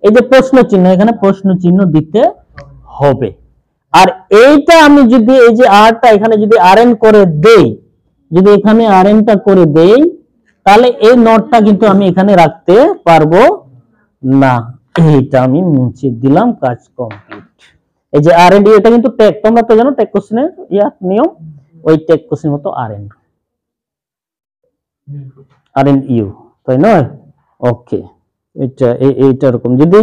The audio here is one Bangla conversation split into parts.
এই যে প্রশ্ন চিহ্ন, এখানে প্রশ্ন চিহ্ন দিতে হবে। আর এইটা আমি যদি এই যে আরটা এখানে যদি আরএন করে দেই, যদি এখানে আরএনটা করে দেই, তাহলে এই নটটা কিন্তু আমি এখানে রাখতে পারবো না। এইটা আমি মুছে দিলাম, কাজ কমপ্লিট। এই যে আরএন এটা কিন্তু ট্যাগ, তোমরা তো জানো ট্যাগ কোশ্চেনের নিয়ম, ওই ট্যাগ কোশ্চেন মতো আরএন ইউ, তাই নয়? ওকে, এটা এইটা এরকম। যদি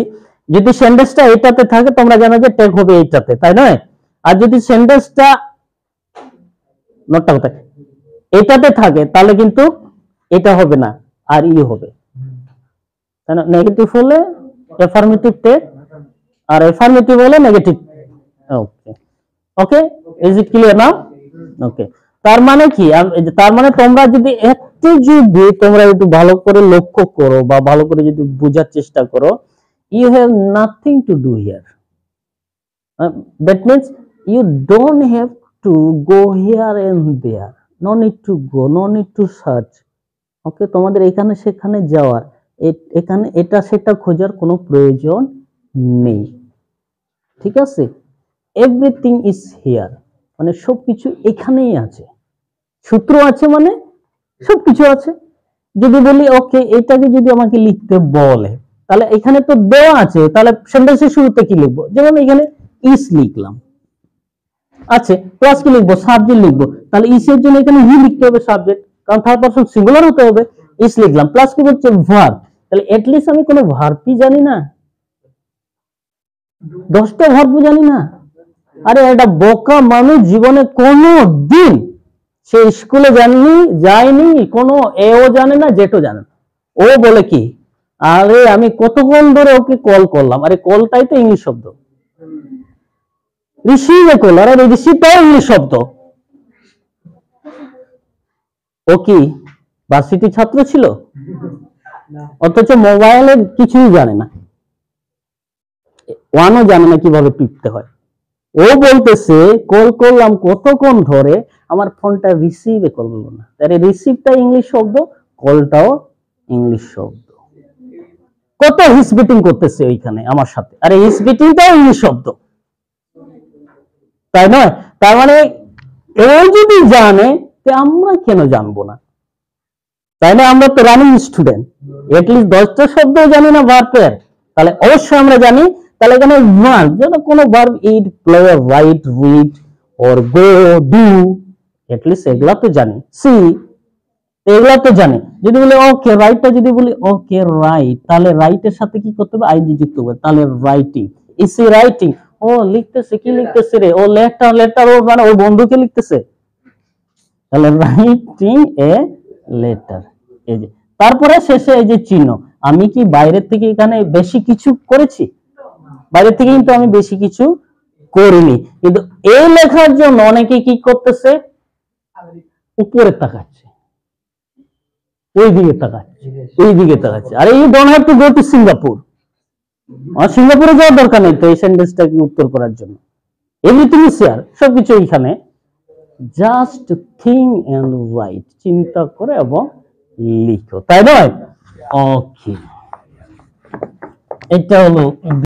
যদি সেন্টেন্সটা এটাতে থাকে তোমরা জানো যে ট্যাগ হবে এইটাতে, তাই নয়? আর যদি সেন্টেন্সটা নোটটা কোথায় এটাতে থাকে তাহলে কিন্তু এটা হবে না, আর ইউ হবে। তাই না? নেগেটিভ হলে অ্যাফার্মেটিভ ট্যাগ, আর অ্যাফার্মেটিভ হলে negative. Okay okay, is it clear now? Okay, তার মানে কি, তার মানে তোমরা যদি তোমরা একটু ভালো করে লক্ষ্য করো বা ভালো করে যদি বোঝার চেষ্টা করো, you have nothing to do here. That means you don't have to go here and there. No need to go, no need to search. Okay, তোমাদের এখানে সেখানে যাওয়ার, এখানে এটা সেটা খোঁজার কোনো প্রয়োজন নেই। ঠিক আছে? এভরিথিং ইজ হিয়ার, মানে সবকিছু এখানেই আছে। সূত্র আছে মানে সবকিছু আছে। যদি বলি ওকে এটাকে যদি আমাকে লিখতে বলে, তাহলে এখানে তো দেওয়া আছে, তাহলে সেন্টেন্সের শুরুতে কি লিখবো? যেমন এখানে ইস লিখলাম, আছে প্লাস কি লিখবো? সাবজেক্ট লিখবো। তাহলে ইস এর জন্য এখানে হি লিখতে হবে সাবজেক্ট, কারণ থার্ড পারসন সিঙ্গুলার হতে হবে। ইস লিখলাম, প্লাস কি বলছে? ভার্ব। তাহলে এটলিস্ট আমি কোনো ভার্বই জানি না, 10টা ভার্ব জানি না। আরে এটা বোকা মানুষ জীবনে কোনো দিন সে স্কুলে যায়নি, কোনো এও জানে না, জেটও জানে না। ও বলে কি, আরে আমি কতক্ষণ ধরে ওকে কল করলাম। আরে কলটাই তো ইংলিশ শব্দ, রিসিভ এ কল, আরে রিসিভটাও ইংলিশ শব্দ। ও কি ভার্সিটি ছাত্র ছিল? অথচ মোবাইলে কিছুই জানে না, ওয়ানও জানে না কিভাবে টিপতে হয়। ও বলতেছে কল করলাম কতক্ষণ ধরে, আমার ফোনটা রিসিভে করলো না। আরে রিসিভটা ইংলিশ শব্দ, কলটাও ইংলিশ শব্দ। কত হিস বিটিং করতেছে ওইখানে আমার সাথে, আরে হিস বিটিংটাও ইংলিশ শব্দ, তাই নয়? তার মানে ও যদি জানে আমরা কেন জানবো না? তাই না? আমরা তো রানিং স্টুডেন্ট, এটলিস্ট 10টা শব্দ জানি না ভার্বের, তাহলে অবশ্যই আমরা জানি। তাহলে এখানে ভার্ব, যেন কোনো verb it, play, right, read or go, do, at least এগুলা তো জানি। সি, এগুলা তো জানি। যদি বলি ওকে রাইটটা, যদি বলি ওকে রাইট, তাহলে রাইটের সাথে কি করতে হবে? আইজি যুক্ত হবে, তাহলে রাইটিং। Is he writing? ও লিখতেছে, কি লিখতেছে রে? ও লেটার, ও মানে ওর বন্ধুকে লিখতেছে, তাহলে রাইটিং এ লেটার। এই যে তারপরে শেষে এই যে চিহ্ন, আমি কি বাইরের থেকে এখানে বেশি কিছু করেছি? বাইরের থেকে কিন্তু আমি বেশি কিছু করিনি, কিন্তু এই লেখার জন্য অনেকে কি করতেছে? উপরে তাকাচ্ছে, ওই দিকে তাকাচ্ছে, ওই দিকে তাকাচ্ছে। আরে you don't have to go to Singapore, আর সিঙ্গাপুরে যাওয়ার দরকার নেই তো এই সেন্টেন্সটা কি উত্তর করার জন্য। এভরিথিং ইজ হিয়ার, সবকিছু এইখানে। জাস্ট থিঙ্ক এন্ড রাইট, চিন্তা করে এবং লিখো, তাই নয়? ওকে, এটা হলো